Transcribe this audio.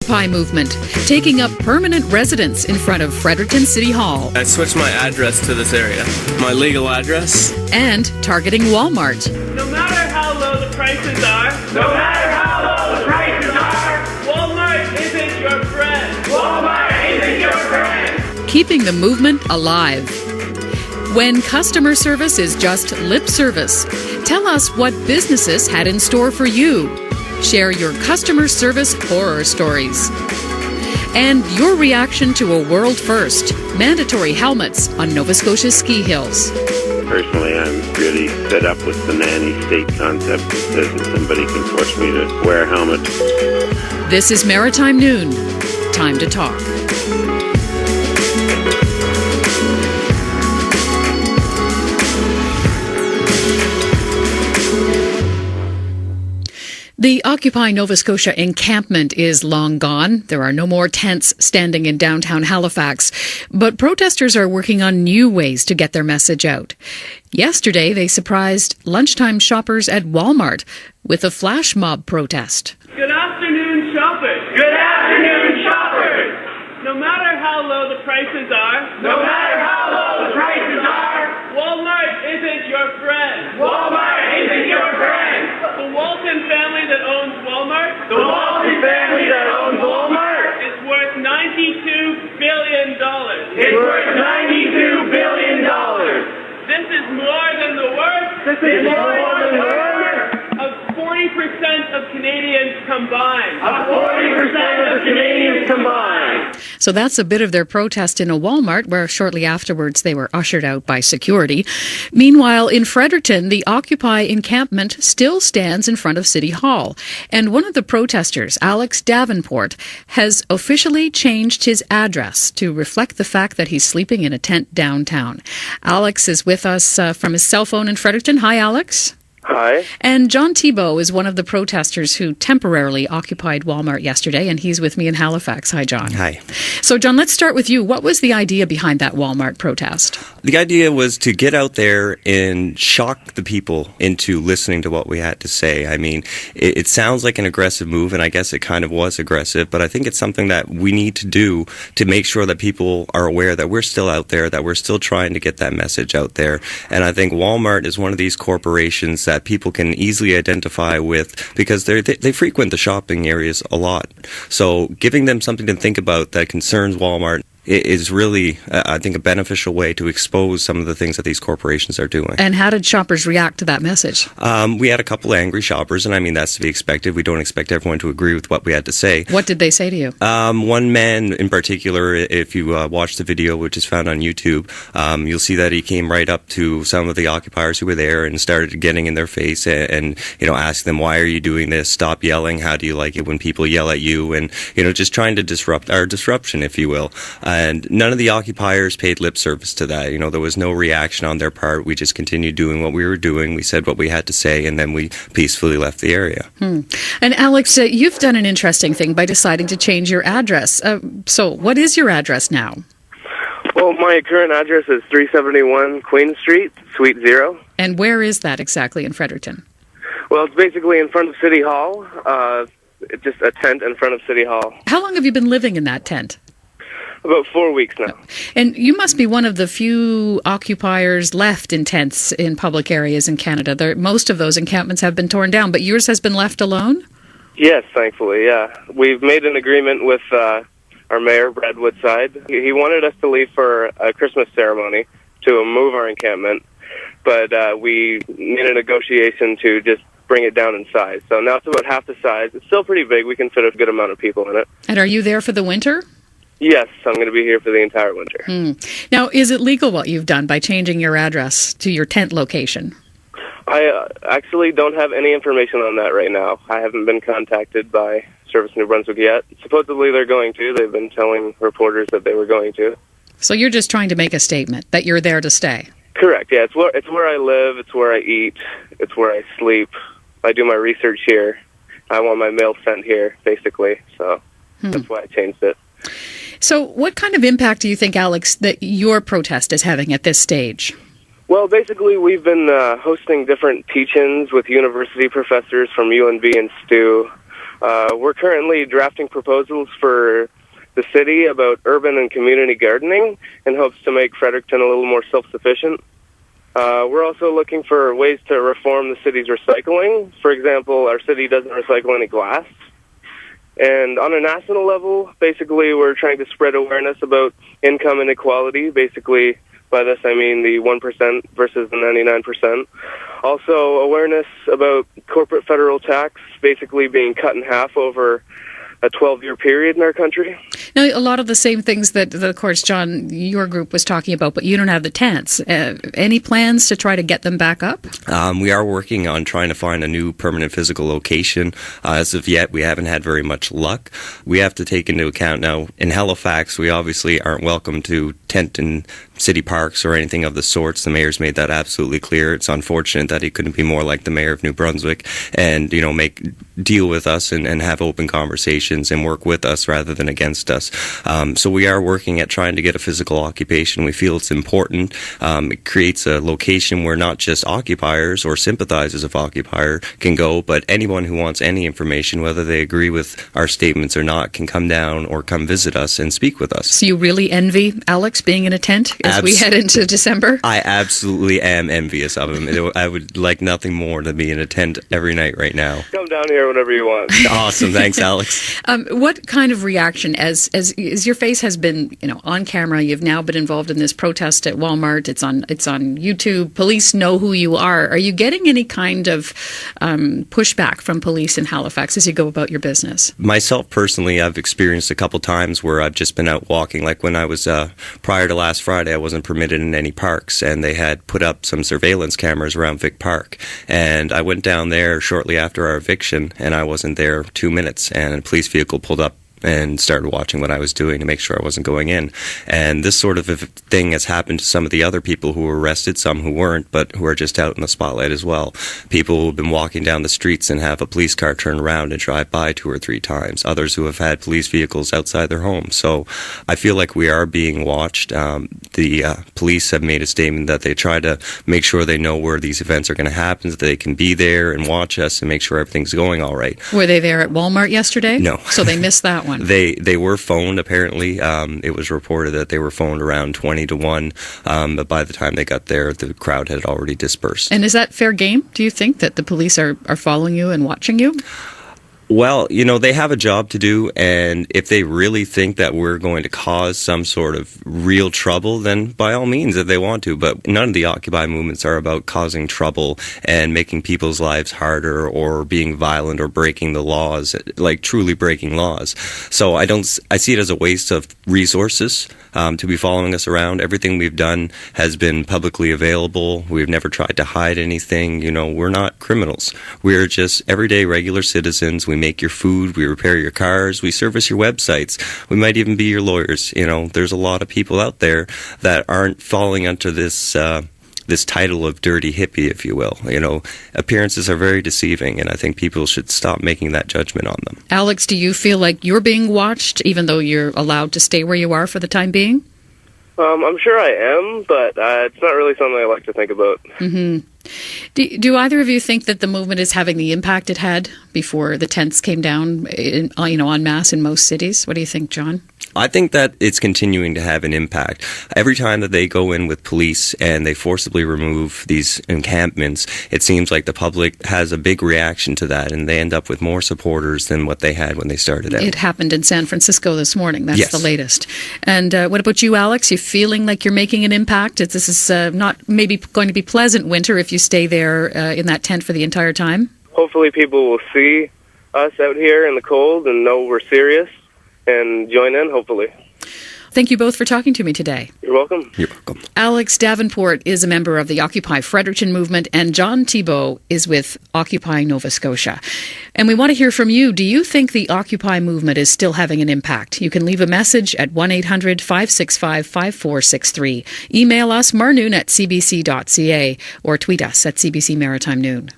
Occupy movement, taking up permanent residence in front of Fredericton City Hall. I switched my address to this area, my legal address. And targeting Walmart. No matter how low the prices are, Walmart isn't your friend. Keeping the movement alive. When customer service is just lip service, tell us what businesses had in store for you. Share your customer service horror stories. And your reaction to a world first, mandatory helmets on Nova Scotia's ski hills. Personally, I'm really fed up with the nanny state concept that says that somebody can force me to wear a helmet. This is Maritime Noon. Time to talk. The Occupy Nova Scotia encampment is long gone. There are no more tents standing in downtown Halifax. But protesters are working on new ways to get their message out. Yesterday, they surprised lunchtime shoppers at Walmart with a flash mob protest. Good afternoon, shoppers. Good afternoon, shoppers. No matter how low the prices are, Walmart isn't your friend. The Walton family that owns Walmart is worth $92 billion. This is more than the worth of 40% of Canadians combined. So that's a bit of their protest in a Walmart, where shortly afterwards they were ushered out by security. Meanwhile, in Fredericton, the Occupy encampment still stands in front of City Hall. And one of the protesters, Alex Davenport, has officially changed his address to reflect the fact that he's sleeping in a tent downtown. Alex is with us from his cell phone in Fredericton. Hi, Alex. Hi. And John Thibault is one of the protesters who temporarily occupied Walmart yesterday, and he's with me in Halifax. Hi, John. Hi. So, John, let's start with you. What was the idea behind that Walmart protest? The idea was to get out there and shock the people into listening to what we had to say. I mean, it sounds like an aggressive move, and I guess it kind of was aggressive, but I think it's something that we need to do to make sure that people are aware that we're still out there, that we're still trying to get that message out there. And I think Walmart is one of these corporations that people can easily identify with because they frequent the shopping areas a lot. So giving them something to think about that concerns Walmart is really, I think, a beneficial way to expose some of the things that these corporations are doing. And how did shoppers react to that message? We had a couple of angry shoppers, and I mean, that's to be expected. We don't expect everyone to agree with what we had to say. What did they say to you? One man in particular, if you watch the video, which is found on YouTube, you'll see that he came right up to some of the occupiers who were there and started getting in their face and asked them, why are you doing this? Stop yelling. How do you like it when people yell at you? And, just trying to disrupt our disruption, if you will. And none of the occupiers paid lip service to that. There was no reaction on their part. We just continued doing what we were doing. We said what we had to say, and then we peacefully left the area. And Alex, you've done an interesting thing by deciding to change your address. So what is your address now? Well, my current address is 371 Queen Street, Suite 0. And where is that exactly in Fredericton? Well, it's basically in front of City Hall. It's just a tent in front of City Hall. How long have you been living in that tent? About 4 weeks now. And you must be one of the few occupiers left in tents in public areas in Canada. Most of those encampments have been torn down, but yours has been left alone? Yes, thankfully, yeah. We've made an agreement with our mayor, Brad Woodside. He wanted us to leave for a Christmas ceremony to move our encampment, but we made a negotiation to just bring it down in size. So now it's about half the size. It's still pretty big. We can fit a good amount of people in it. And are you there for the winter? Yes, I'm going to be here for the entire winter. Now, is it legal what you've done by changing your address to your tent location? I actually don't have any information on that right now. I haven't been contacted by Service New Brunswick yet. Supposedly they're going to. They've been telling reporters that they were going to. So you're just trying to make a statement that you're there to stay? Correct, yeah. It's where I live. It's where I eat. It's where I sleep. I do my research here. I want my mail sent here, basically. So that's why I changed it. So what kind of impact do you think, Alex, that your protest is having at this stage? Well, basically, we've been hosting different teach-ins with university professors from UNB and STU. We're currently drafting proposals for the city about urban and community gardening in hopes to make Fredericton a little more self-sufficient. We're also looking for ways to reform the city's recycling. For example, our city doesn't recycle any glass. And on a national level, basically, we're trying to spread awareness about income inequality. Basically, by this I mean the 1% versus the 99%. Also, awareness about corporate federal tax basically being cut in half over a 12-year period in our country. Now, a lot of the same things that, of course, John, your group was talking about, but you don't have the tents. Any plans to try to get them back up? We are working on trying to find a new permanent physical location. As of yet, we haven't had very much luck. We have to take into account now, in Halifax, we obviously aren't welcome to tent in city parks or anything of the sorts. The mayor's made that absolutely clear. It's unfortunate that he couldn't be more like the mayor of New Brunswick and, deal with us and have open conversations and work with us rather than against us. So we are working at trying to get a physical occupation. We feel it's important. It creates a location where not just occupiers or sympathizers of occupier can go, but anyone who wants any information, whether they agree with our statements or not, can come down or come visit us and speak with us. So you really envy Alex being in a tent as we head into December? I absolutely am envious of him. I would like nothing more than be in a tent every night right now. Come down here whenever you want. Awesome. Thanks, Alex. What kind of reaction, as your face has been, on camera, you've now been involved in this protest at Walmart, it's on YouTube, police know who you are. Are you getting any kind of pushback from police in Halifax as you go about your business? Myself, personally, I've experienced a couple times where I've just been out walking. Like when I was, prior to last Friday, I wasn't permitted in any parks, and they had put up some surveillance cameras around Vic Park. And I went down there shortly after our eviction, and I wasn't there 2 minutes, and a police vehicle pulled up and started watching what I was doing to make sure I wasn't going in. And this sort of thing has happened to some of the other people who were arrested, some who weren't, but who are just out in the spotlight as well. People who have been walking down the streets and have a police car turn around and drive by 2 or 3 times. Others who have had police vehicles outside their homes. So I feel like we are being watched. The police have made a statement that they try to make sure they know where these events are going to happen, so that they can be there and watch us and make sure everything's going all right. Were they there at Walmart yesterday? No. So they missed that one. They were phoned, apparently. It was reported that they were phoned around 20 to 1, but by the time they got there, the crowd had already dispersed. And is that fair game, do you think, that the police are following you and watching you? Well, they have a job to do, and if they really think that we're going to cause some sort of real trouble, then by all means, if they want to. But none of the Occupy movements are about causing trouble and making people's lives harder or being violent or breaking the laws, like truly breaking laws. So I see it as a waste of resources to be following us around. Everything we've done has been publicly available. We've never tried to hide anything. We're not criminals. We're just everyday regular citizens. We make your food, we repair your cars, we service your websites. We might even be your lawyers. There's a lot of people out there that aren't falling under this title of dirty hippie, if you will. Appearances are very deceiving, and I think people should stop making that judgment on them. Alex, do you feel like you're being watched, even though you're allowed to stay where you are for the time being? I'm sure I am, but it's not really something I like to think about. Mm-hmm. Do either of you think that the movement is having the impact it had before the tents came down, en masse in most cities? What do you think, John? I think that it's continuing to have an impact. Every time that they go in with police and they forcibly remove these encampments, it seems like the public has a big reaction to that, and they end up with more supporters than what they had when they started out. It happened in San Francisco this morning. That's yes. The latest. And what about you, Alex? You feeling like you're making an impact? This is not maybe going to be pleasant winter if you stay there in that tent for the entire time? Hopefully people will see us out here in the cold and know we're serious and join in, hopefully. Thank you both for talking to me today. You're welcome. You're welcome. Alex Davenport is a member of the Occupy Fredericton movement, and John Thibault is with Occupy Nova Scotia. And we want to hear from you. Do you think the Occupy movement is still having an impact? You can leave a message at 1-800-565-5463. Email us marnoon@cbc.ca or tweet us at CBC Maritime Noon.